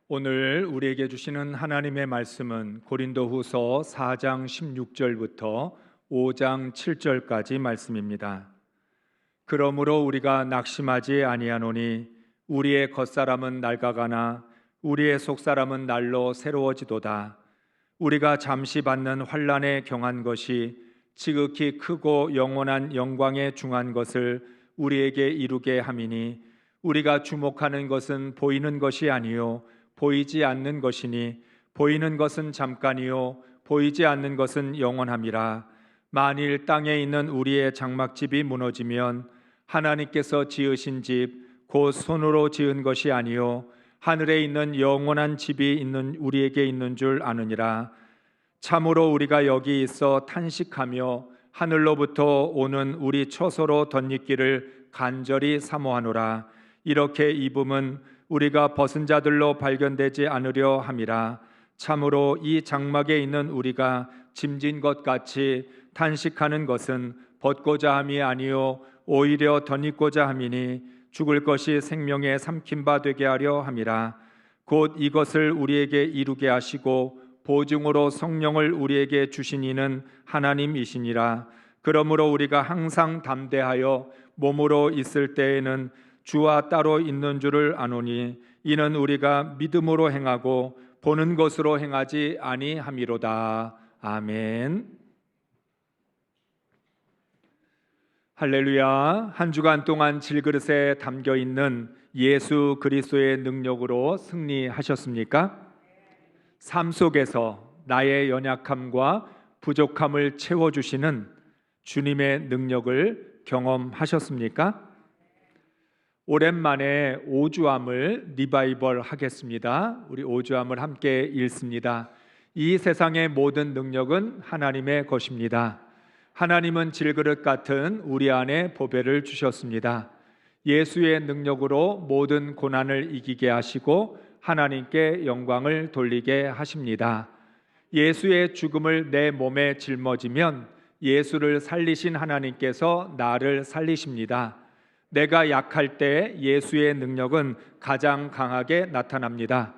오늘 우리에게 주시는 하나님의 말씀은 고린도후서 4장 16절부터 5장 7절까지 말씀입니다. 그러므로 우리가 낙심하지 아니하노니 우리의 겉사람은 낡아가나 우리의 속사람은 날로 새로워지도다. 우리가 잠시 받는 환난에 경한 것이 지극히 크고 영원한 영광에 중한 것을 우리에게 이루게 함이니 우리가 주목하는 것은 보이는 것이 아니요 보이지 않는 것이니 보이는 것은 잠깐이요 보이지 않는 것은 영원함이라. 만일 땅에 있는 우리의 장막집이 무너지면 하나님께서 지으신 집 곧 손으로 지은 것이 아니요 하늘에 있는 영원한 집이 있는 우리에게 있는 줄 아느니라. 참으로 우리가 여기 있어 탄식하며 하늘로부터 오는 우리 처소로 덧입기를 간절히 사모하노라. 이렇게 입음은 우리가 벗은 자들로 발견되지 않으려 함이라. 참으로 이 장막에 있는 우리가 짐진 것 같이 탄식하는 것은 벗고자 함이 아니요 오히려 덧입고자 함이니 죽을 것이 생명에 삼킨 바 되게 하려 함이라. 곧 이것을 우리에게 이루게 하시고 보증으로 성령을 우리에게 주신 이는 하나님이시니라. 그러므로 우리가 항상 담대하여 몸으로 있을 때에는 주와 따로 있는 줄을 아노니 이는 우리가 믿음으로 행하고 보는 것으로 행하지 아니함이로다. 아멘. 할렐루야. 한 주간 동안 질그릇에 담겨 있는 예수 그리스도의 능력으로 승리하셨습니까? 삶 속에서 나의 연약함과 부족함을 채워주시는 주님의 능력을 경험하셨습니까? 오랜만에 오주암을 리바이벌 하겠습니다. 우리 오주암을 함께 읽습니다. 이 세상의 모든 능력은 하나님의 것입니다. 하나님은 질그릇 같은 우리 안에 보배를 주셨습니다. 예수의 능력으로 모든 고난을 이기게 하시고 하나님께 영광을 돌리게 하십니다. 예수의 죽음을 내 몸에 짊어지면 예수를 살리신 하나님께서 나를 살리십니다. 내가 약할 때 예수의 능력은 가장 강하게 나타납니다.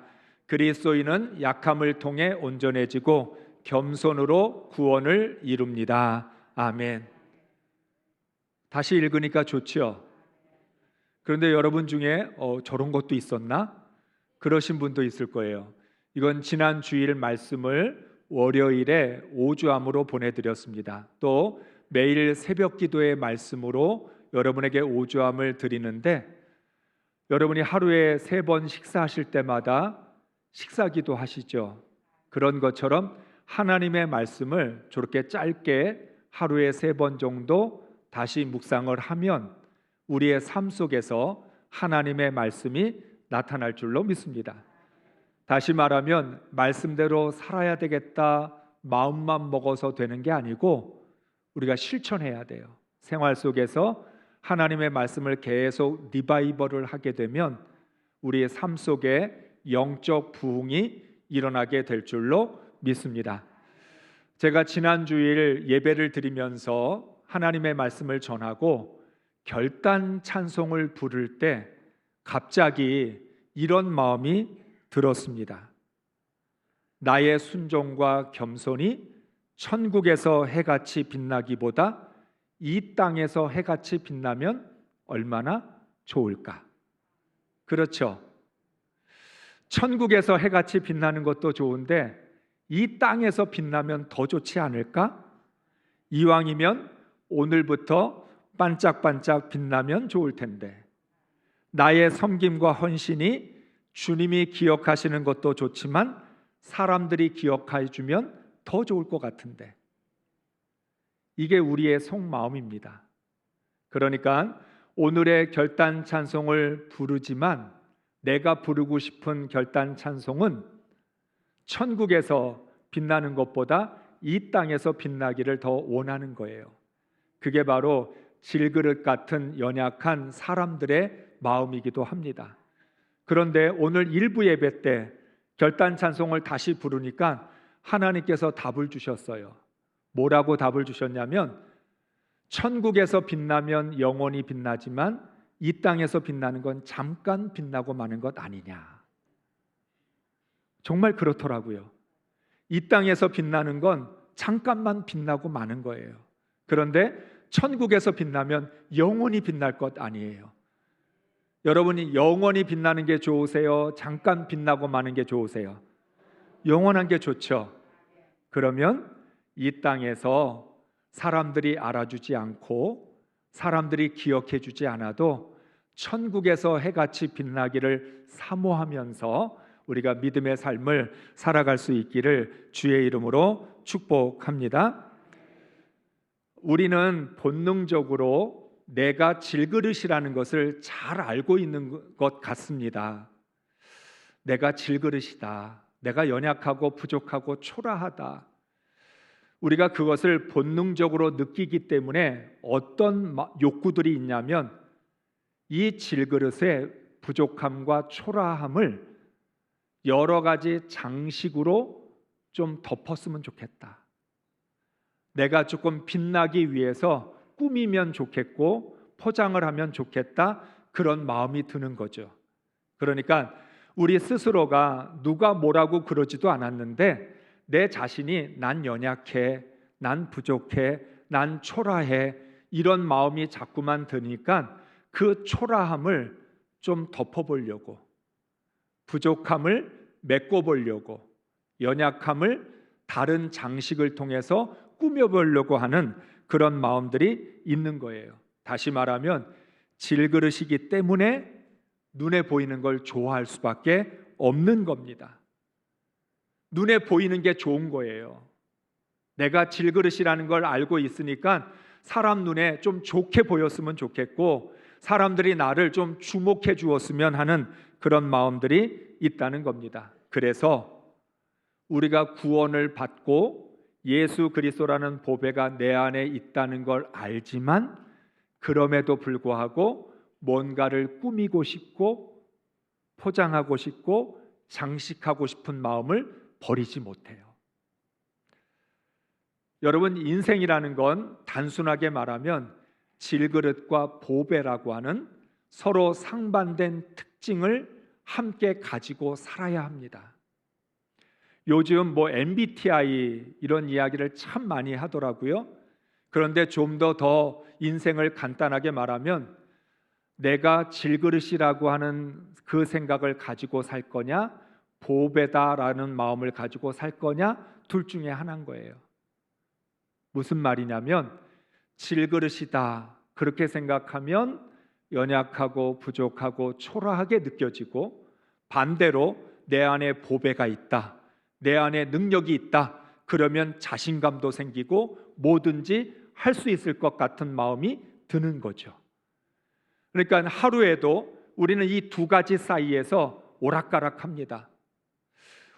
그리스도인은 약함을 통해 온전해지고 겸손으로 구원을 이룹니다. 아멘. 다시 읽으니까 좋죠? 그런데 여러분 중에 저런 것도 있었나? 그러신 분도 있을 거예요. 이건 지난 주일 말씀을 월요일에 오주암으로 보내드렸습니다. 또 매일 새벽 기도의 말씀으로 여러분에게 오주암을 드리는데 여러분이 하루에 3번 식사하실 때마다 식사기도 하시죠. 그런 것처럼 하나님의 말씀을 저렇게 짧게 하루에 3번 정도 다시 묵상을 하면 우리의 삶 속에서 하나님의 말씀이 나타날 줄로 믿습니다. 다시 말하면 말씀대로 살아야 되겠다 마음만 먹어서 되는 게 아니고 우리가 실천해야 돼요. 생활 속에서 하나님의 말씀을 계속 리바이벌을 하게 되면 우리의 삶 속에 영적 부흥이 일어나게 될 줄로 믿습니다. 제가 지난 주일 예배를 드리면서 하나님의 말씀을 전하고 결단 찬송을 부를 때 갑자기 이런 마음이 들었습니다. 나의 순종과 겸손이 천국에서 해같이 빛나기보다 이 땅에서 해같이 빛나면 얼마나 좋을까? 그렇죠. 천국에서 해같이 빛나는 것도 좋은데 이 땅에서 빛나면 더 좋지 않을까? 이왕이면 오늘부터 반짝반짝 빛나면 좋을 텐데 나의 섬김과 헌신이 주님이 기억하시는 것도 좋지만 사람들이 기억해 주면 더 좋을 것 같은데 이게 우리의 속마음입니다. 그러니까 오늘의 결단 찬송을 부르지만 내가 부르고 싶은 결단 찬송은 천국에서 빛나는 것보다 이 땅에서 빛나기를 더 원하는 거예요. 그게 바로 질그릇 같은 연약한 사람들의 마음이기도 합니다. 그런데 오늘 일부 예배 때 결단 찬송을 다시 부르니까 하나님께서 답을 주셨어요. 뭐라고 답을 주셨냐면 천국에서 빛나면 영원히 빛나지만 이 땅에서 빛나는 건 잠깐 빛나고 마는 것 아니냐. 정말 그렇더라고요. 이 땅에서 빛나는 건 잠깐만 빛나고 마는 거예요. 그런데 천국에서 빛나면 영원히 빛날 것 아니에요. 여러분이 영원히 빛나는 게 좋으세요? 잠깐 빛나고 마는 게 좋으세요? 영원한 게 좋죠. 그러면 이 땅에서 사람들이 알아주지 않고 사람들이 기억해 주지 않아도 천국에서 해같이 빛나기를 사모하면서 우리가 믿음의 삶을 살아갈 수 있기를 주의 이름으로 축복합니다. 우리는 본능적으로 내가 질그릇이라는 것을 잘 알고 있는 것 같습니다. 내가 질그릇이다. 내가 연약하고 부족하고 초라하다. 우리가 그것을 본능적으로 느끼기 때문에 어떤 욕구들이 있냐면 이 질그릇의 부족함과 초라함을 여러 가지 장식으로 좀 덮었으면 좋겠다. 내가 조금 빛나기 위해서 꾸미면 좋겠고 포장을 하면 좋겠다. 그런 마음이 드는 거죠. 그러니까 우리 스스로가 누가 뭐라고 그러지도 않았는데 내 자신이 난 연약해, 난 부족해, 난 초라해 이런 마음이 자꾸만 드니까 그 초라함을 좀 덮어보려고, 부족함을 메꿔보려고, 연약함을 다른 장식을 통해서 꾸며보려고 하는 그런 마음들이 있는 거예요. 다시 말하면 질그릇이기 때문에 눈에 보이는 걸 좋아할 수밖에 없는 겁니다. 눈에 보이는 게 좋은 거예요. 내가 질그릇이라는 걸 알고 있으니까 사람 눈에 좀 좋게 보였으면 좋겠고 사람들이 나를 좀 주목해 주었으면 하는 그런 마음들이 있다는 겁니다. 그래서 우리가 구원을 받고 예수 그리스도라는 보배가 내 안에 있다는 걸 알지만 그럼에도 불구하고 뭔가를 꾸미고 싶고 포장하고 싶고 장식하고 싶은 마음을 버리지 못해요. 여러분, 인생이라는 건 단순하게 말하면 질그릇과 보배라고 하는 서로 상반된 특징을 함께 가지고 살아야 합니다. 요즘 MBTI 이런 이야기를 참 많이 하더라고요. 그런데 좀 더 인생을 간단하게 말하면 내가 질그릇이라고 하는 그 생각을 가지고 살 거냐, 보배다라는 마음을 가지고 살 거냐, 둘 중에 하나인 거예요. 무슨 말이냐면 질그릇이다 그렇게 생각하면 연약하고 부족하고 초라하게 느껴지고 반대로 내 안에 보배가 있다, 내 안에 능력이 있다 그러면 자신감도 생기고 뭐든지 할 수 있을 것 같은 마음이 드는 거죠. 그러니까 하루에도 우리는 이 두 가지 사이에서 오락가락합니다.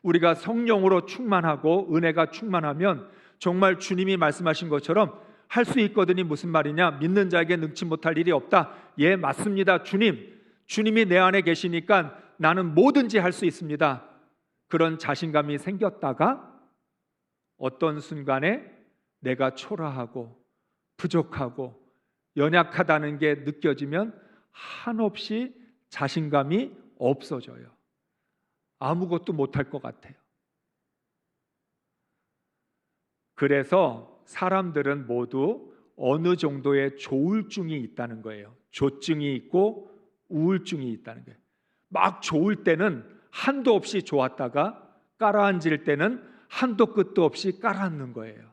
우리가 성령으로 충만하고 은혜가 충만하면 정말 주님이 말씀하신 것처럼 할 수 있거든이 무슨 말이냐? 믿는 자에게 능치 못할 일이 없다. 예, 맞습니다. 주님이 내 안에 계시니까 나는 뭐든지 할 수 있습니다. 그런 자신감이 생겼다가 어떤 순간에 내가 초라하고 부족하고 연약하다는 게 느껴지면 한없이 자신감이 없어져요. 아무것도 못할 것 같아요. 그래서 사람들은 모두 어느 정도의 조울증이 있다는 거예요. 조증이 있고 우울증이 있다는 거예요. 막 좋을 때는 한도 없이 좋았다가 깔아앉을 때는 한도 끝도 없이 깔아앉는 거예요.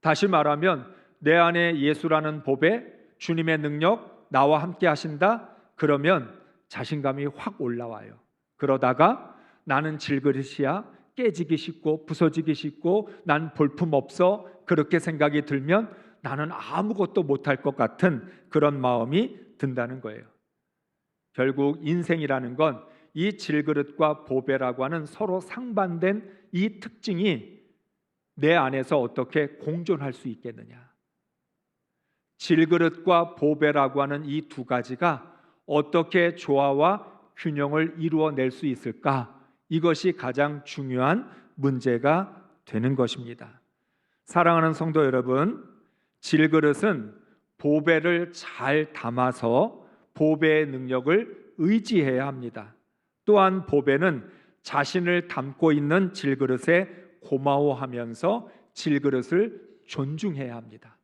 다시 말하면 내 안에 예수라는 보배, 주님의 능력 나와 함께 하신다 그러면 자신감이 확 올라와요. 그러다가 나는 질그릇이야, 깨지기 쉽고 부서지기 쉽고 난 볼품없어 그렇게 생각이 들면 나는 아무것도 못할 것 같은 그런 마음이 든다는 거예요. 결국 인생이라는 건 이 질그릇과 보배라고 하는 서로 상반된 이 특징이 내 안에서 어떻게 공존할 수 있겠느냐. 질그릇과 보배라고 하는 이 두 가지가 어떻게 조화와 균형을 이루어낼 수 있을까? 이것이 가장 중요한 문제가 되는 것입니다. 사랑하는 성도 여러분, 질그릇은 보배를 잘 담아서 보배의 능력을 의지해야 합니다. 또한 보배는 자신을 담고 있는 질그릇에 고마워하면서 질그릇을 존중해야 합니다.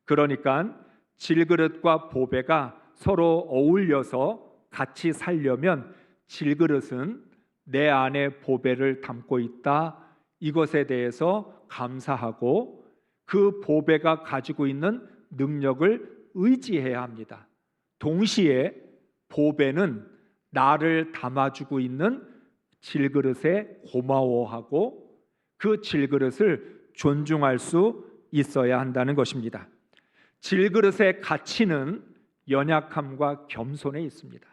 그러니까 질그릇과 보배가 서로 어울려서 같이 살려면 질그릇은 내 안에 보배를 담고 있다, 이것에 대해서 감사하고 그 보배가 가지고 있는 능력을 의지해야 합니다. 동시에 보배는 나를 담아주고 있는 질그릇에 고마워하고 그 질그릇을 존중할 수 있어야 한다는 것입니다. 질그릇의 가치는 연약함과 겸손에 있습니다.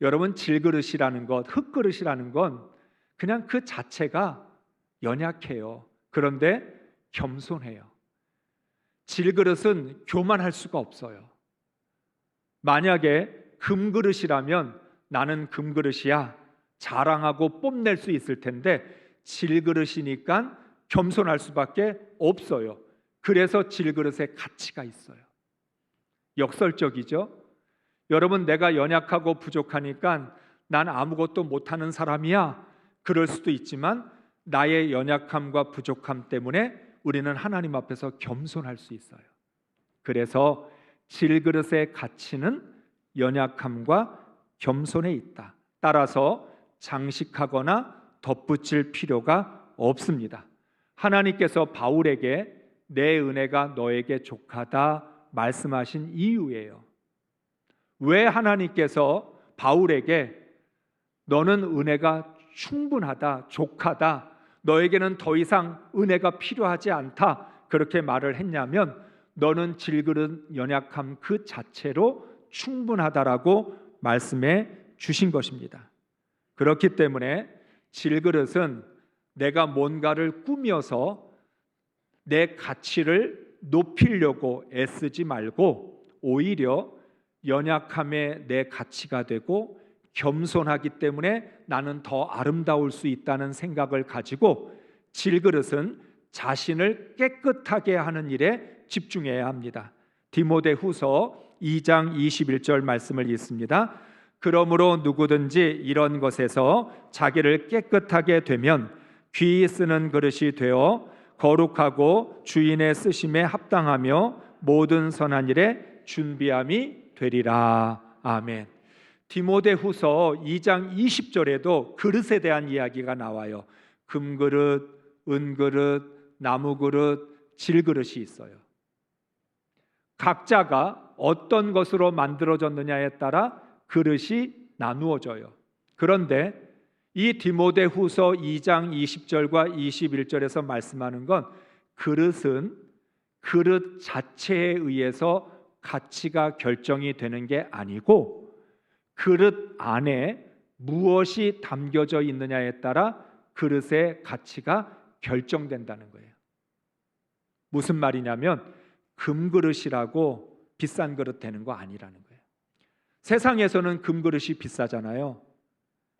여러분, 질그릇이라는 것, 흙그릇이라는 건 그냥 그 자체가 연약해요. 그런데 겸손해요. 질그릇은 교만할 수가 없어요. 만약에 금그릇이라면 나는 금그릇이야 자랑하고 뽐낼 수 있을 텐데 질그릇이니까 겸손할 수밖에 없어요. 그래서 질그릇의 가치가 있어요. 역설적이죠? 여러분, 내가 연약하고 부족하니까 난 아무것도 못하는 사람이야, 그럴 수도 있지만 나의 연약함과 부족함 때문에 우리는 하나님 앞에서 겸손할 수 있어요. 그래서 질그릇의 가치는 연약함과 겸손에 있다. 따라서 장식하거나 덧붙일 필요가 없습니다. 하나님께서 바울에게 내 은혜가 너에게 족하다 말씀하신 이유예요. 왜 하나님께서 바울에게 너는 은혜가 충분하다, 족하다, 너에게는 더 이상 은혜가 필요하지 않다, 그렇게 말을 했냐면 너는 질그릇 연약함 그 자체로 충분하다라고 말씀해 주신 것입니다. 그렇기 때문에 질그릇은 내가 뭔가를 꾸며서 내 가치를 높이려고 애쓰지 말고 오히려 연약함에 내 가치가 되고 겸손하기 때문에 나는 더 아름다울 수 있다는 생각을 가지고 질그릇은 자신을 깨끗하게 하는 일에 집중해야 합니다. 디모데후서 2장 21절 말씀을 읽습니다. 그러므로 누구든지 이런 것에서 자기를 깨끗하게 되면 귀히 쓰는 그릇이 되어 거룩하고 주인의 쓰심에 합당하며 모든 선한 일에 준비함이 되리라. 아멘. 디모데후서 2장 20절에도 그릇에 대한 이야기가 나와요. 금그릇, 은그릇, 나무그릇, 질그릇이 있어요. 각자가 어떤 것으로 만들어졌느냐에 따라 그릇이 나누어져요. 그런데 이 디모데후서 2장 20절과 21절에서 말씀하는 건 그릇은 그릇 자체에 의해서 가치가 결정이 되는 게 아니고 그릇 안에 무엇이 담겨져 있느냐에 따라 그릇의 가치가 결정된다는 거예요. 무슨 말이냐면 금그릇이라고 비싼 그릇 되는 거 아니라는 거예요. 세상에서는 금그릇이 비싸잖아요.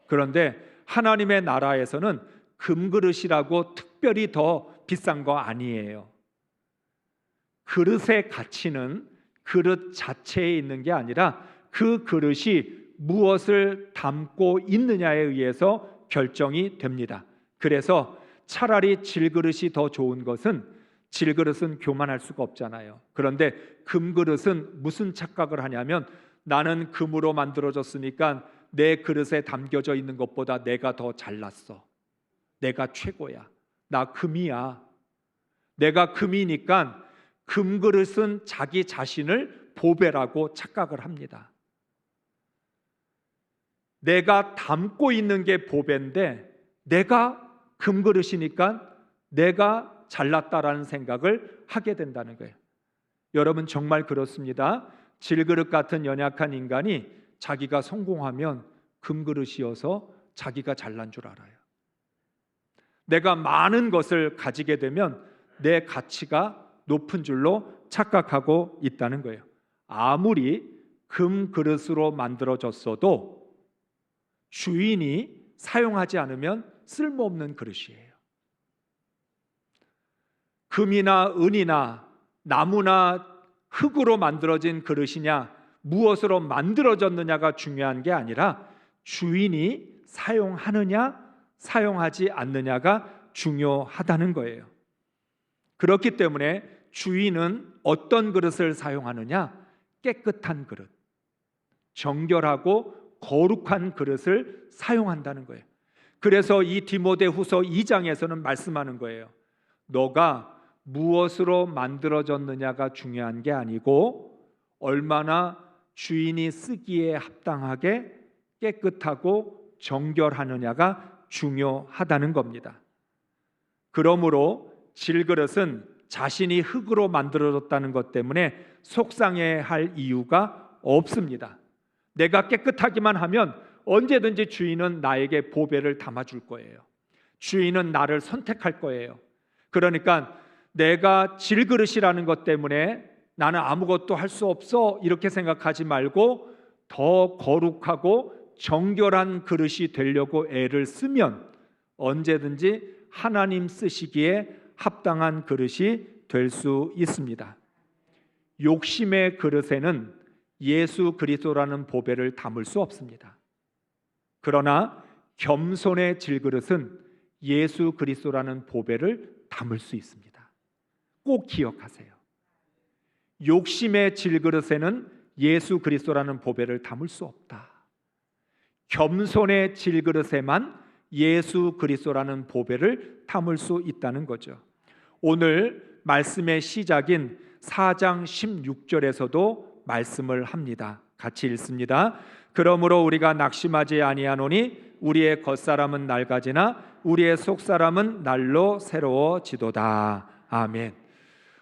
그런데 하나님의 나라에서는 금그릇이라고 특별히 더 비싼 거 아니에요. 그릇의 가치는 그릇 자체에 있는 게 아니라 그 그릇이 무엇을 담고 있느냐에 의해서 결정이 됩니다. 그래서 차라리 질그릇이 더 좋은 것은 질그릇은 교만할 수가 없잖아요. 그런데 금그릇은 무슨 착각을 하냐면 나는 금으로 만들어졌으니까 내 그릇에 담겨져 있는 것보다 내가 더 잘났어. 내가 최고야. 나 금이야. 내가 금이니까 금그릇은 자기 자신을 보배라고 착각을 합니다. 내가 담고 있는 게 보배인데 내가 금그릇이니까 내가 잘났다라는 생각을 하게 된다는 거예요. 여러분, 정말 그렇습니다. 질그릇 같은 연약한 인간이 자기가 성공하면 금그릇이어서 자기가 잘난 줄 알아요. 내가 많은 것을 가지게 되면 내 가치가 높은 줄로 착각하고 있다는 거예요. 아무리 금그릇으로 만들어졌어도 주인이 사용하지 않으면 쓸모없는 그릇이에요. 금이나 은이나 나무나 흙으로 만들어진 그릇이냐 무엇으로 만들어졌느냐가 중요한 게 아니라 주인이 사용하느냐 사용하지 않느냐가 중요하다는 거예요. 그렇기 때문에 주인은 어떤 그릇을 사용하느냐? 깨끗한 그릇, 정결하고 거룩한 그릇을 사용한다는 거예요. 그래서 이 디모데후서 2장에서는 말씀하는 거예요. 너가 무엇으로 만들어졌느냐가 중요한 게 아니고 얼마나 주인이 쓰기에 합당하게 깨끗하고 정결하느냐가 중요하다는 겁니다. 그러므로 질그릇은 자신이 흙으로 만들어졌다는 것 때문에 속상해할 이유가 없습니다. 내가 깨끗하기만 하면 언제든지 주인은 나에게 보배를 담아줄 거예요. 주인은 나를 선택할 거예요. 그러니까 내가 질그릇이라는 것 때문에 나는 아무것도 할 수 없어 이렇게 생각하지 말고 더 거룩하고 정결한 그릇이 되려고 애를 쓰면 언제든지 하나님 쓰시기에 합당한 그릇이 될 수 있습니다. 욕심의 그릇에는 예수 그리스도라는 보배를 담을 수 없습니다. 그러나 겸손의 질그릇은 예수 그리스도라는 보배를 담을 수 있습니다. 꼭 기억하세요. 욕심의 질그릇에는 예수 그리스도라는 보배를 담을 수 없다. 겸손의 질그릇에만 예수 그리스도라는 보배를 담을 수 있다는 거죠. 오늘 말씀의 시작인 4장 16절에서도 말씀을 합니다. 같이 읽습니다. 그러므로 우리가 낙심하지 아니하노니 우리의 겉사람은 낡아지나 우리의 속사람은 날로 새로워지도다. 아멘.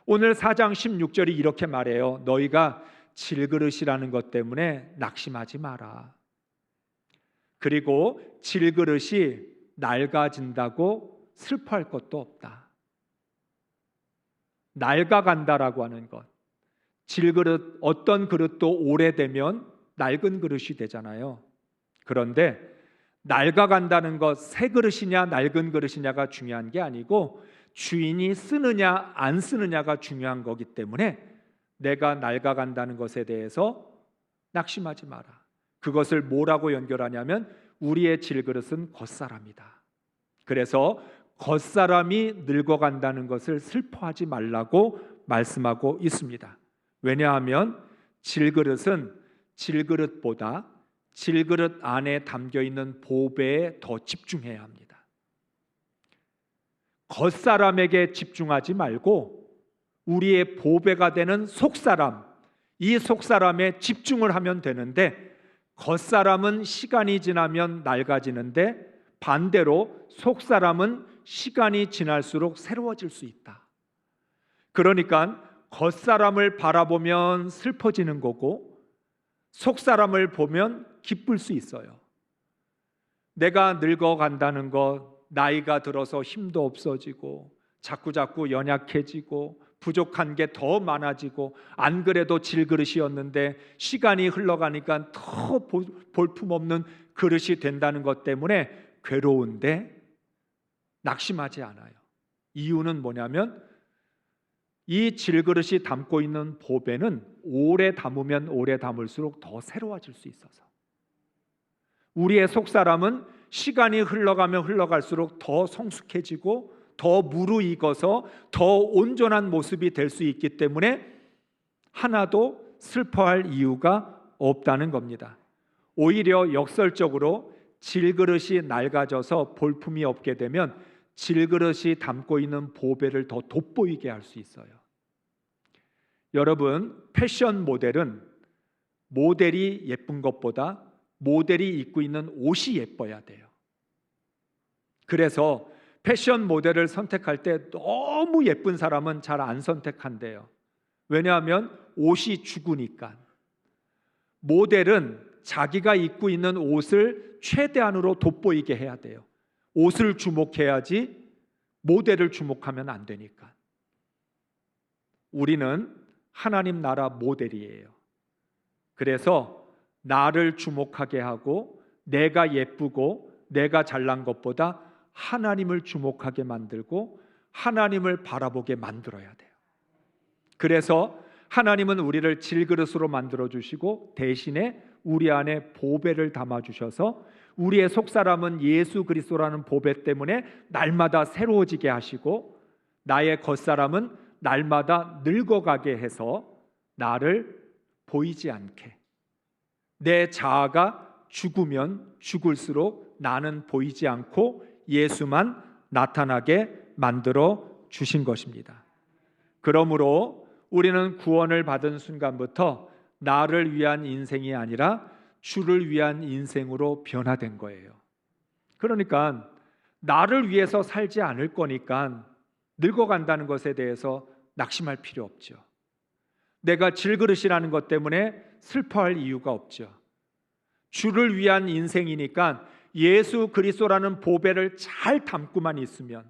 오늘 4장 16절이 이렇게 말해요. 너희가 질그릇이라는 것 때문에 낙심하지 마라. 그리고 질그릇이 낡아진다고 슬퍼할 것도 없다. 낡아간다라고 하는 것, 질그릇, 어떤 그릇도 오래되면 낡은 그릇이 되잖아요. 그런데 낡아간다는 것, 새 그릇이냐 낡은 그릇이냐가 중요한 게 아니고 주인이 쓰느냐 안 쓰느냐가 중요한 거기 때문에 내가 낡아간다는 것에 대해서 낙심하지 마라. 그것을 뭐라고 연결하냐면 우리의 질그릇은 겉사람이다. 그래서 겉사람이 늙어간다는 것을 슬퍼하지 말라고 말씀하고 있습니다. 왜냐하면 질그릇은 질그릇보다 질그릇 안에 담겨있는 보배에 더 집중해야 합니다. 겉사람에게 집중하지 말고 우리의 보배가 되는 속사람, 이 속사람에 집중을 하면 되는데 겉사람은 시간이 지나면 낡아지는데 반대로 속사람은 시간이 지날수록 새로워질 수 있다. 그러니까 겉사람을 바라보면 슬퍼지는 거고 속사람을 보면 기쁠 수 있어요. 내가 늙어간다는 것, 나이가 들어서 힘도 없어지고 자꾸자꾸 연약해지고 부족한 게 더 많아지고 안 그래도 질그릇이었는데 시간이 흘러가니까 더 볼품없는 그릇이 된다는 것 때문에 괴로운데 낙심하지 않아요. 이유는 뭐냐면 이 질그릇이 담고 있는 보배는 오래 담으면 오래 담을수록 더 새로워질 수 있어서 우리의 속사람은 시간이 흘러가면 흘러갈수록 더 성숙해지고 더 무르익어서 더 온전한 모습이 될 수 있기 때문에 하나도 슬퍼할 이유가 없다는 겁니다. 오히려 역설적으로 질그릇이 낡아져서 볼품이 없게 되면 질그릇이 담고 있는 보배를 더 돋보이게 할 수 있어요. 여러분, 패션 모델은 모델이 예쁜 것보다 모델이 입고 있는 옷이 예뻐야 돼요. 그래서 패션 모델을 선택할 때 너무 예쁜 사람은 잘 안 선택한대요. 왜냐하면 옷이 죽으니까. 모델은 자기가 입고 있는 옷을 최대한으로 돋보이게 해야 돼요. 옷을 주목해야지 모델을 주목하면 안 되니까. 우리는 하나님 나라 모델이에요. 그래서 나를 주목하게 하고 내가 예쁘고 내가 잘난 것보다 하나님을 주목하게 만들고 하나님을 바라보게 만들어야 돼요. 그래서 하나님은 우리를 질그릇으로 만들어 주시고 대신에 우리 안에 보배를 담아 주셔서 우리의 속사람은 예수 그리스도라는 보배 때문에 날마다 새로워지게 하시고 나의 겉사람은 날마다 늙어가게 해서 나를 보이지 않게, 내 자아가 죽으면 죽을수록 나는 보이지 않고 예수만 나타나게 만들어 주신 것입니다. 그러므로 우리는 구원을 받은 순간부터 나를 위한 인생이 아니라 주를 위한 인생으로 변화된 거예요. 그러니까 나를 위해서 살지 않을 거니까 늙어간다는 것에 대해서 낙심할 필요 없죠. 내가 질그릇이라는 것 때문에 슬퍼할 이유가 없죠. 주를 위한 인생이니까 예수 그리스도라는 보배를 잘 담고만 있으면,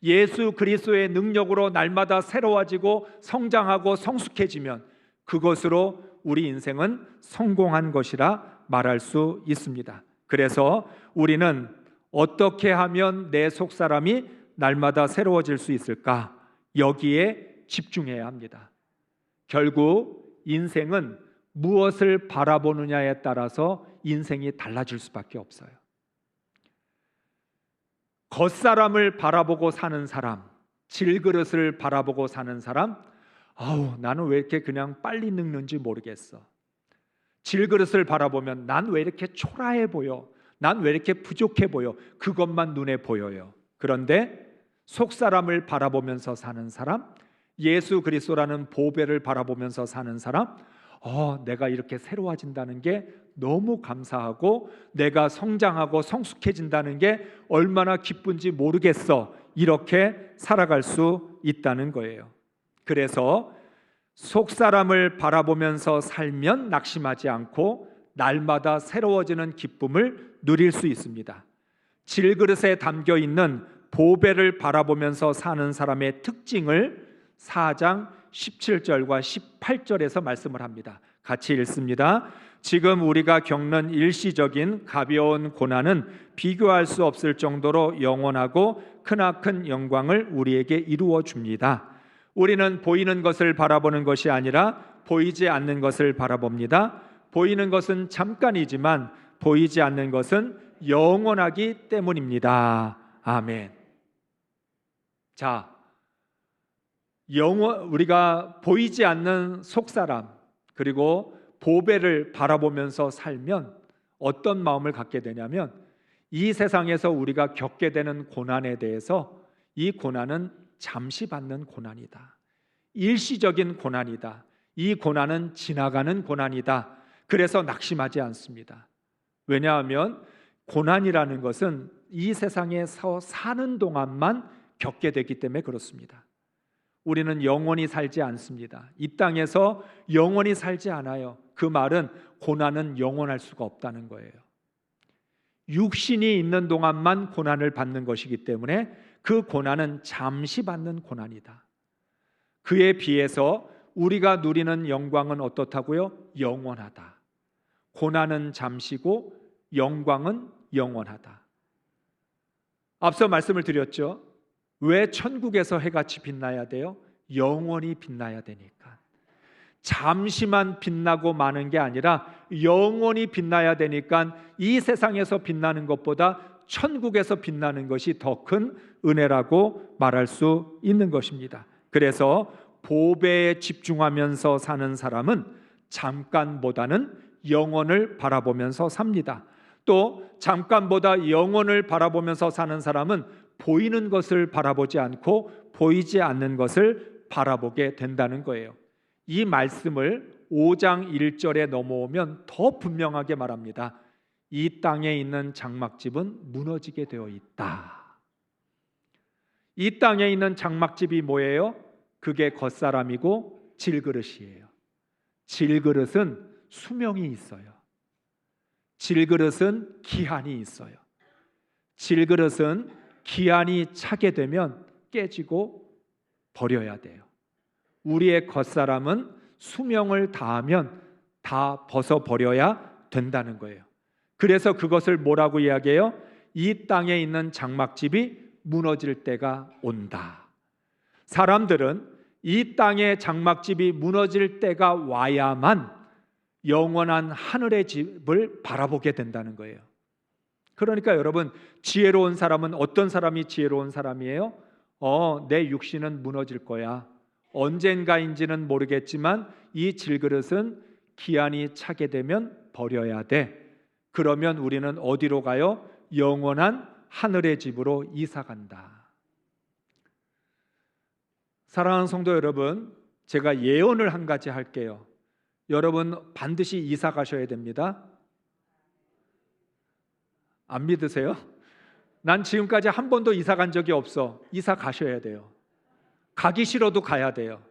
예수 그리스도의 능력으로 날마다 새로워지고 성장하고 성숙해지면 그것으로 우리 인생은 성공한 것이라 말할 수 있습니다. 그래서 우리는 어떻게 하면 내 속사람이 날마다 새로워질 수 있을까? 여기에 집중해야 합니다. 결국 인생은 무엇을 바라보느냐에 따라서 인생이 달라질 수밖에 없어요. 겉사람을 바라보고 사는 사람, 질그릇을 바라보고 사는 사람, 나는 왜 이렇게 그냥 빨리 늙는지 모르겠어. 질그릇을 바라보면 난 왜 이렇게 초라해 보여, 난 왜 이렇게 부족해 보여, 그것만 눈에 보여요. 그런데 속사람을 바라보면서 사는 사람, 예수 그리스도라는 보배를 바라보면서 사는 사람, 내가 이렇게 새로워진다는 게 너무 감사하고 내가 성장하고 성숙해진다는 게 얼마나 기쁜지 모르겠어. 이렇게 살아갈 수 있다는 거예요. 그래서 속사람을 바라보면서 살면 낙심하지 않고 날마다 새로워지는 기쁨을 누릴 수 있습니다. 질그릇에 담겨 있는 보배를 바라보면서 사는 사람의 특징을 4장 17절과 18절에서 말씀을 합니다. 같이 읽습니다. 지금 우리가 겪는 일시적인 가벼운 고난은 비교할 수 없을 정도로 영원하고 크나큰 영광을 우리에게 이루어 줍니다. 우리는 보이는 것을 바라보는 것이 아니라 보이지 않는 것을 바라봅니다. 보이는 것은 잠깐이지만 보이지 않는 것은 영원하기 때문입니다. 아멘. 자, 우리가 보이지 않는 속사람 그리고 보배를 바라보면서 살면 어떤 마음을 갖게 되냐면, 이 세상에서 우리가 겪게 되는 고난에 대해서 이 고난은 잠시 받는 고난이다, 일시적인 고난이다, 이 고난은 지나가는 고난이다. 그래서 낙심하지 않습니다. 왜냐하면 고난이라는 것은 이 세상에서 사는 동안만 겪게 되기 때문에 그렇습니다. 우리는 영원히 살지 않습니다. 이 땅에서 영원히 살지 않아요. 그 말은 고난은 영원할 수가 없다는 거예요. 육신이 있는 동안만 고난을 받는 것이기 때문에 그 고난은 잠시 받는 고난이다. 그에 비해서 우리가 누리는 영광은 어떻다고요? 영원하다. 고난은 잠시고 영광은 영원하다. 앞서 말씀을 드렸죠. 왜 천국에서 해같이 빛나야 돼요? 영원히 빛나야 되니까. 잠시만 빛나고 마는 게 아니라 영원히 빛나야 되니까 이 세상에서 빛나는 것보다 천국에서 빛나는 것이 더 큰 은혜라고 말할 수 있는 것입니다. 그래서 보배에 집중하면서 사는 사람은 잠깐보다는 영원을 바라보면서 삽니다. 또 잠깐보다 영원을 바라보면서 사는 사람은 보이는 것을 바라보지 않고 보이지 않는 것을 바라보게 된다는 거예요. 이 말씀을 5장 1절에 넘어오면 더 분명하게 말합니다. 이 땅에 있는 장막집은 무너지게 되어 있다. 이 땅에 있는 장막집이 뭐예요? 그게 겉사람이고 질그릇이에요. 질그릇은 수명이 있어요. 질그릇은 기한이 있어요. 질그릇은 기한이 차게 되면 깨지고 버려야 돼요. 우리의 겉사람은 수명을 다하면 다 벗어버려야 된다는 거예요. 그래서 그것을 뭐라고 이야기해요? 이 땅에 있는 장막집이 무너질 때가 온다. 사람들은 이 땅의 장막집이 무너질 때가 와야만 영원한 하늘의 집을 바라보게 된다는 거예요. 그러니까 여러분, 지혜로운 사람은 어떤 사람이 지혜로운 사람이에요? 내 육신은 무너질 거야. 언젠가인지는 모르겠지만 이 질그릇은 기한이 차게 되면 버려야 돼. 그러면 우리는 어디로 가요? 영원한 하늘의 집으로 이사 간다. 사랑하는 성도 여러분, 제가 예언을 한 가지 할게요. 여러분 반드시 이사 가셔야 됩니다. 안 믿으세요? 난 지금까지 한 번도 이사 간 적이 없어. 이사 가셔야 돼요. 가기 싫어도 가야 돼요.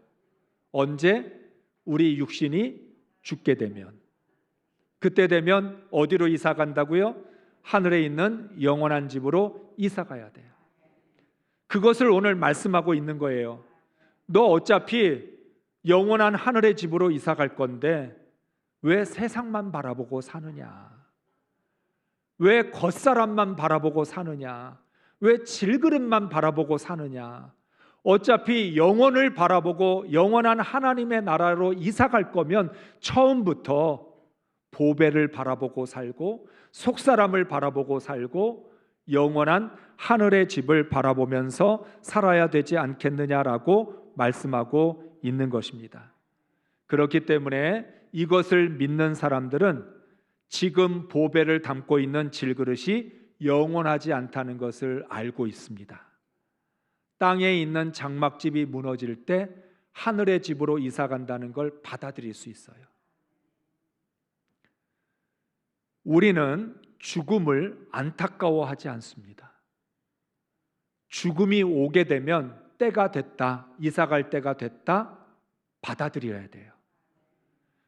언제? 우리 육신이 죽게 되면. 그때 되면 어디로 이사 간다고요? 하늘에 있는 영원한 집으로 이사 가야 돼요. 그것을 오늘 말씀하고 있는 거예요. 너 어차피 영원한 하늘의 집으로 이사 갈 건데 왜 세상만 바라보고 사느냐? 왜 겉사람만 바라보고 사느냐? 왜 질그릇만 바라보고 사느냐? 어차피 영원을 바라보고 영원한 하나님의 나라로 이사 갈 거면 처음부터 보배를 바라보고 살고 속사람을 바라보고 살고 영원한 하늘의 집을 바라보면서 살아야 되지 않겠느냐라고 말씀하고 있는 것입니다. 그렇기 때문에 이것을 믿는 사람들은 지금 보배를 담고 있는 질그릇이 영원하지 않다는 것을 알고 있습니다. 땅에 있는 장막집이 무너질 때 하늘의 집으로 이사 간다는 걸 받아들일 수 있어요. 우리는 죽음을 안타까워하지 않습니다. 죽음이 오게 되면 때가 됐다, 이사 갈 때가 됐다, 받아들여야 돼요.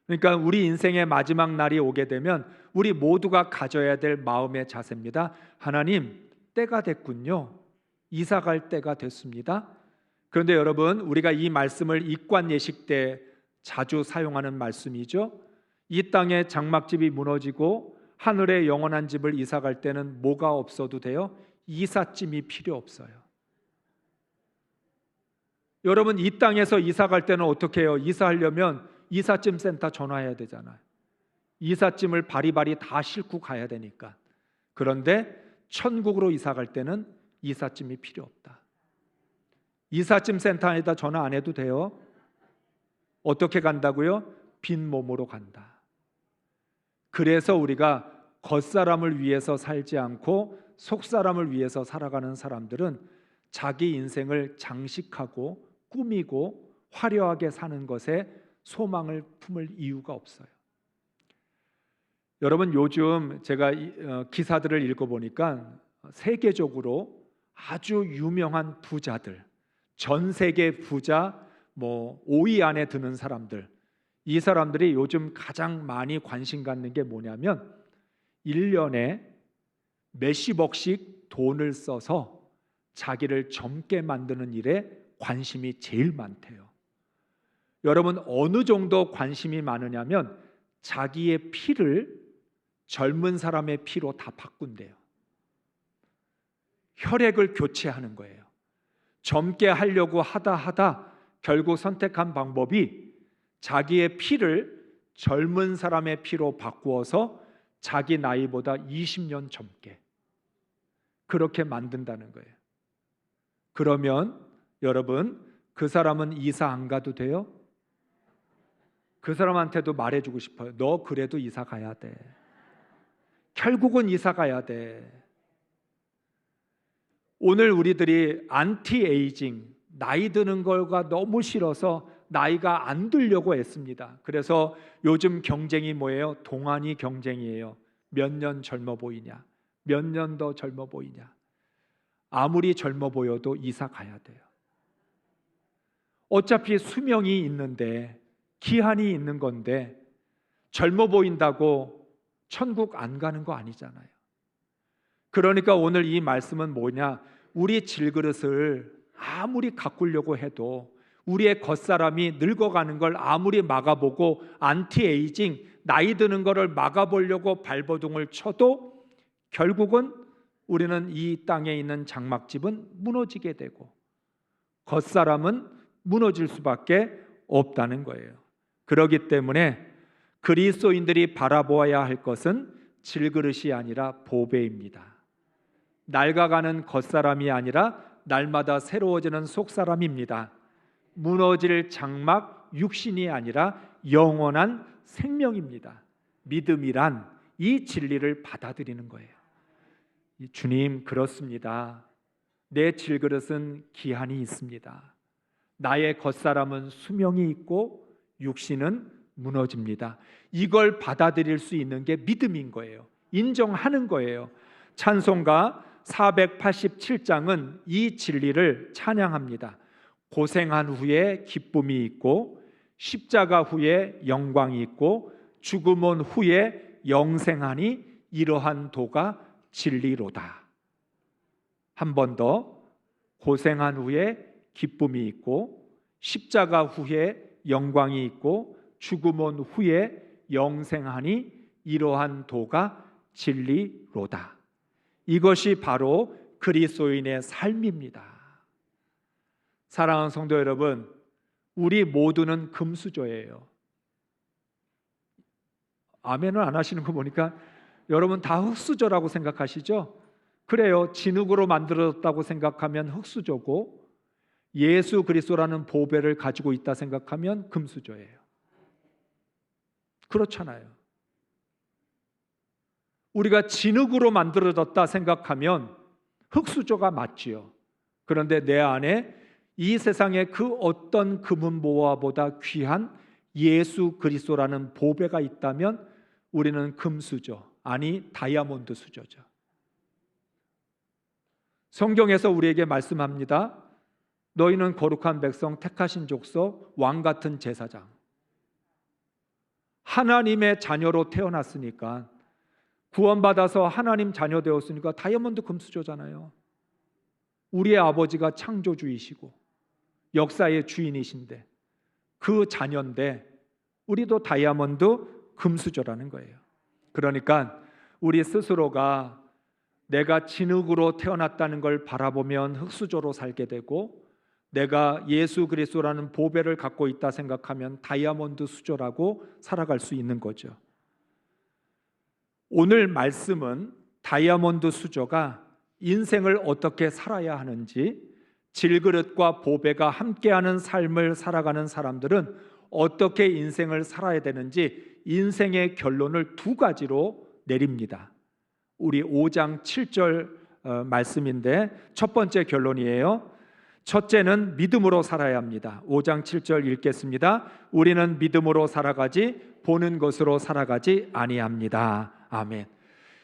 그러니까 우리 인생의 마지막 날이 오게 되면 우리 모두가 가져야 될 마음의 자세입니다. 하나님, 때가 됐군요. 이사 갈 때가 됐습니다. 그런데 여러분, 우리가 이 말씀을 입관 예식 때 자주 사용하는 말씀이죠. 이 땅의 장막집이 무너지고 하늘의 영원한 집을 이사 갈 때는 뭐가 없어도 돼요? 이삿짐이 필요 없어요. 여러분, 이 땅에서 이사 갈 때는 어떻게 해요? 이사하려면 이삿짐 센터 전화해야 되잖아요. 이삿짐을 바리바리 다 싣고 가야 되니까. 그런데 천국으로 이사 갈 때는 이삿짐이 필요 없다. 이삿짐 센터에다 전화 안 해도 돼요. 어떻게 간다고요? 빈 몸으로 간다. 그래서 우리가 겉사람을 위해서 살지 않고 속사람을 위해서 살아가는 사람들은 자기 인생을 장식하고 꾸미고 화려하게 사는 것에 소망을 품을 이유가 없어요. 여러분, 요즘 제가 기사들을 읽어보니까 세계적으로 아주 유명한 부자들, 전 세계 부자 5위 안에 드는 사람들, 이 사람들이 요즘 가장 많이 관심 갖는 게 뭐냐면 1년에 몇십억씩 돈을 써서 자기를 젊게 만드는 일에 관심이 제일 많대요. 여러분, 어느 정도 관심이 많으냐면 자기의 피를 젊은 사람의 피로 다 바꾼대요. 혈액을 교체하는 거예요. 젊게 하려고 하다 결국 선택한 방법이 자기의 피를 젊은 사람의 피로 바꾸어서 자기 나이보다 20년 젊게 그렇게 만든다는 거예요. 그러면 여러분, 그 사람은 이사 안 가도 돼요? 그 사람한테도 말해주고 싶어요. 너 그래도 이사 가야 돼. 결국은 이사 가야 돼. 오늘 우리들이 안티에이징, 나이 드는 걸가 너무 싫어서 나이가 안 들려고 애씁니다. 그래서 요즘 경쟁이 뭐예요? 동안이 경쟁이에요. 몇 년 젊어 보이냐? 몇 년 더 젊어 보이냐? 아무리 젊어 보여도 이사 가야 돼요. 어차피 수명이 있는데, 기한이 있는 건데 젊어 보인다고 천국 안 가는 거 아니잖아요. 그러니까 오늘 이 말씀은 뭐냐? 우리 질그릇을 아무리 가꾸려고 해도, 우리의 겉사람이 늙어가는 걸 아무리 막아보고 안티에이징, 나이 드는 거를 막아보려고 발버둥을 쳐도 결국은 우리는 이 땅에 있는 장막집은 무너지게 되고 겉사람은 무너질 수밖에 없다는 거예요. 그렇기 때문에 그리스도인들이 바라보아야 할 것은 질그릇이 아니라 보배입니다. 낡아가는 겉사람이 아니라 날마다 새로워지는 속사람입니다. 무너질 장막 육신이 아니라 영원한 생명입니다. 믿음이란 이 진리를 받아들이는 거예요. 주님, 그렇습니다. 내 질그릇은 기한이 있습니다. 나의 겉사람은 수명이 있고 육신은 무너집니다. 이걸 받아들일 수 있는 게 믿음인 거예요. 인정하는 거예요. 찬송가 487장은 이 진리를 찬양합니다. 고생한 후에 기쁨이 있고 십자가 후에 영광이 있고 죽음 온 후에 영생하니 이러한 도가 진리로다. 한 번 더, 고생한 후에 기쁨이 있고 십자가 후에 영광이 있고 죽음 온 후에 영생하니 이러한 도가 진리로다. 이것이 바로 그리스도인의 삶입니다. 사랑하는 성도 여러분, 우리 모두는 금수저예요. 아멘을 안 하시는 거 보니까 여러분 다 흙수저라고 생각하시죠? 그래요. 진흙으로 만들어졌다고 생각하면 흙수저고, 예수 그리스도라는 보배를 가지고 있다 생각하면 금수저예요. 그렇잖아요. 우리가 진흙으로 만들어졌다 생각하면 흙수저가 맞지요. 그런데 내 안에 이 세상의 그 어떤 금은보화보다 귀한 예수 그리스도라는 보배가 있다면 우리는 금수저, 아니 다이아몬드 수저죠. 성경에서 우리에게 말씀합니다. 너희는 거룩한 백성, 택하신 족속, 왕 같은 제사장. 하나님의 자녀로 태어났으니까, 구원받아서 하나님 자녀 되었으니까 다이아몬드 금수저잖아요. 우리의 아버지가 창조주이시고 역사의 주인이신데 그 자녀인데 우리도 다이아몬드 금수저라는 거예요. 그러니까 우리 스스로가 내가 진흙으로 태어났다는 걸 바라보면 흙수저로 살게 되고, 내가 예수 그리스도라는 보배를 갖고 있다 생각하면 다이아몬드 수저라고 살아갈 수 있는 거죠. 오늘 말씀은 다이아몬드 수저가 인생을 어떻게 살아야 하는지, 질그릇과 보배가 함께하는 삶을 살아가는 사람들은 어떻게 인생을 살아야 되는지 인생의 결론을 두 가지로 내립니다. 우리 5장 7절 말씀인데 첫 번째 결론이에요. 첫째는 믿음으로 살아야 합니다. 5장 7절 읽겠습니다. 우리는 믿음으로 살아가지 보는 것으로 살아가지 아니합니다. 아멘.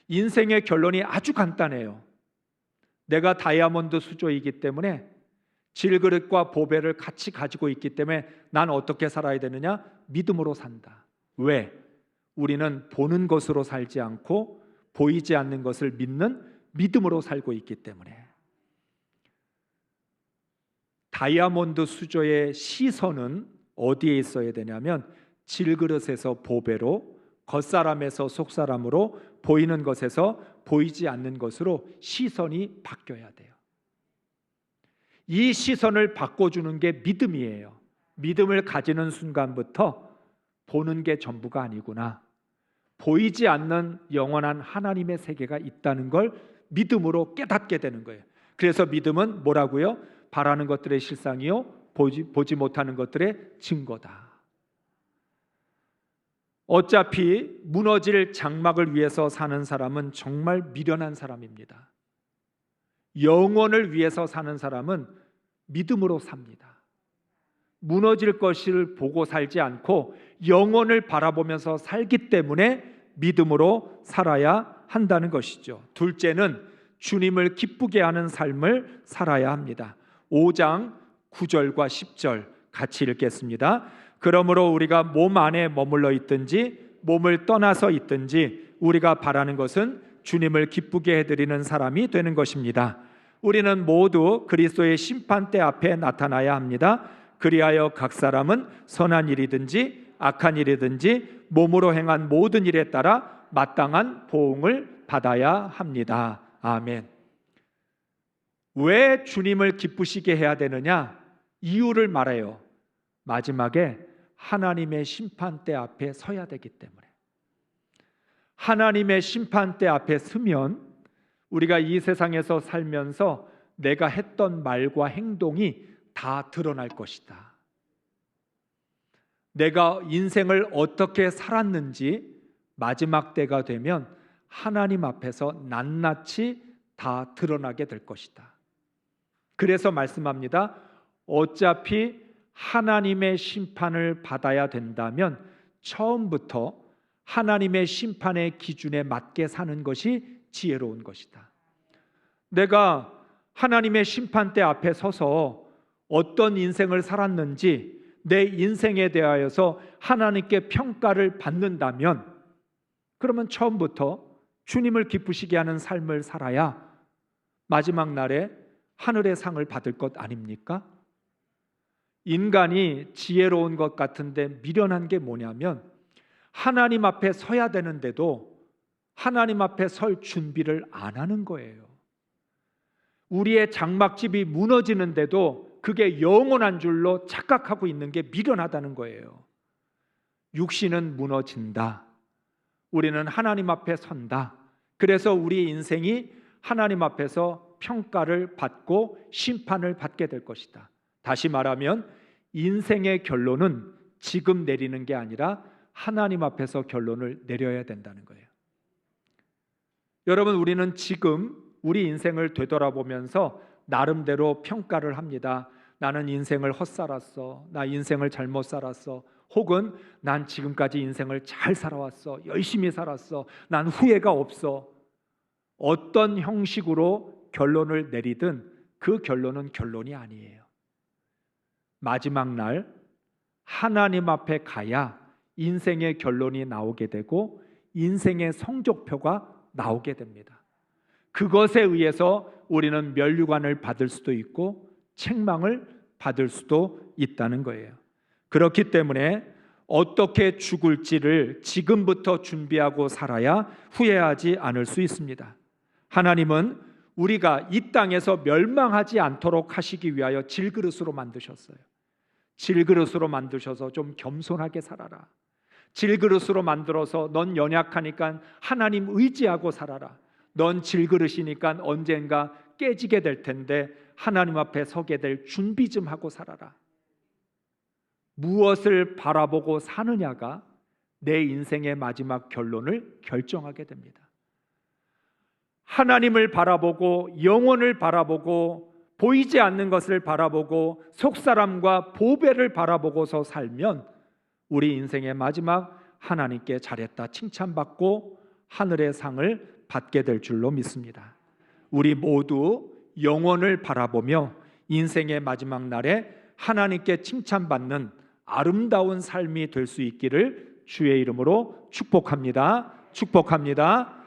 인생의 결론이 아주 간단해요. 내가 다이아몬드 수조이기 때문에, 질그릇과 보배를 같이 가지고 있기 때문에 난 어떻게 살아야 되느냐? 믿음으로 산다. 왜? 우리는 보는 것으로 살지 않고 보이지 않는 것을 믿는 믿음으로 살고 있기 때문에. 다이아몬드 수조의 시선은 어디에 있어야 되냐면 질그릇에서 보배로, 겉사람에서 속사람으로, 보이는 것에서 보이지 않는 것으로 시선이 바뀌어야 돼요. 이 시선을 바꿔주는 게 믿음이에요. 믿음을 가지는 순간부터 보는 게 전부가 아니구나, 보이지 않는 영원한 하나님의 세계가 있다는 걸 믿음으로 깨닫게 되는 거예요. 그래서 믿음은 뭐라고요? 바라는 것들의 실상이요 보지 못하는 것들의 증거다. 어차피 무너질 장막을 위해서 사는 사람은 정말 미련한 사람입니다. 영원을 위해서 사는 사람은 믿음으로 삽니다. 무너질 것을 보고 살지 않고 영원을 바라보면서 살기 때문에 믿음으로 살아야 한다는 것이죠. 둘째는 주님을 기쁘게 하는 삶을 살아야 합니다. 5장 9절과 10절 같이 읽겠습니다. 그러므로 우리가 몸 안에 머물러 있든지 몸을 떠나서 있든지 우리가 바라는 것은 주님을 기쁘게 해드리는 사람이 되는 것입니다. 우리는 모두 그리스도의 심판대 앞에 나타나야 합니다. 그리하여 각 사람은 선한 일이든지 악한 일이든지 몸으로 행한 모든 일에 따라 마땅한 보응을 받아야 합니다. 아멘. 왜 주님을 기쁘시게 해야 되느냐? 이유를 말해요. 마지막에 하나님의 심판대 앞에 서야 되기 때문에. 하나님의 심판대 앞에 서면 우리가 이 세상에서 살면서 내가 했던 말과 행동이 다 드러날 것이다. 내가 인생을 어떻게 살았는지 마지막 때가 되면 하나님 앞에서 낱낱이 다 드러나게 될 것이다. 그래서 말씀합니다. 어차피 하나님의 심판을 받아야 된다면 처음부터 하나님의 심판의 기준에 맞게 사는 것이 지혜로운 것이다. 내가 하나님의 심판대 앞에 서서 어떤 인생을 살았는지 내 인생에 대하여서 하나님께 평가를 받는다면 그러면 처음부터 주님을 기쁘시게 하는 삶을 살아야 마지막 날에 하늘의 상을 받을 것 아닙니까? 인간이 지혜로운 것 같은데 미련한 게 뭐냐면 하나님 앞에 서야 되는데도 하나님 앞에 설 준비를 안 하는 거예요. 우리의 장막집이 무너지는데도 그게 영원한 줄로 착각하고 있는 게 미련하다는 거예요. 육신은 무너진다. 우리는 하나님 앞에 선다. 그래서 우리 인생이 하나님 앞에서 평가를 받고 심판을 받게 될 것이다. 다시 말하면 인생의 결론은 지금 내리는 게 아니라 하나님 앞에서 결론을 내려야 된다는 거예요. 여러분, 우리는 지금 우리 인생을 되돌아보면서 나름대로 평가를 합니다. 나는 인생을 헛살았어. 나 인생을 잘못 살았어. 혹은 난 지금까지 인생을 잘 살아왔어. 열심히 살았어. 난 후회가 없어. 어떤 형식으로 결론을 내리든 그 결론은 결론이 아니에요. 마지막 날 하나님 앞에 가야 인생의 결론이 나오게 되고 인생의 성적표가 나오게 됩니다. 그것에 의해서 우리는 면류관을 받을 수도 있고 책망을 받을 수도 있다는 거예요. 그렇기 때문에 어떻게 죽을지를 지금부터 준비하고 살아야 후회하지 않을 수 있습니다. 하나님은 우리가 이 땅에서 멸망하지 않도록 하시기 위하여 질그릇으로 만드셨어요. 질그릇으로 만드셔서 좀 겸손하게 살아라. 질그릇으로 만들어서 넌 연약하니까 하나님 의지하고 살아라. 넌 질그릇이니까 언젠가 깨지게 될 텐데 하나님 앞에 서게 될 준비 좀 하고 살아라. 무엇을 바라보고 사느냐가 내 인생의 마지막 결론을 결정하게 됩니다. 하나님을 바라보고 영혼을 바라보고 보이지 않는 것을 바라보고 속사람과 보배를 바라보고서 살면 우리 인생의 마지막 하나님께 잘했다 칭찬받고 하늘의 상을 받게 될 줄로 믿습니다. 우리 모두 영혼을 바라보며 인생의 마지막 날에 하나님께 칭찬받는 아름다운 삶이 될 수 있기를 주의 이름으로 축복합니다. 축복합니다.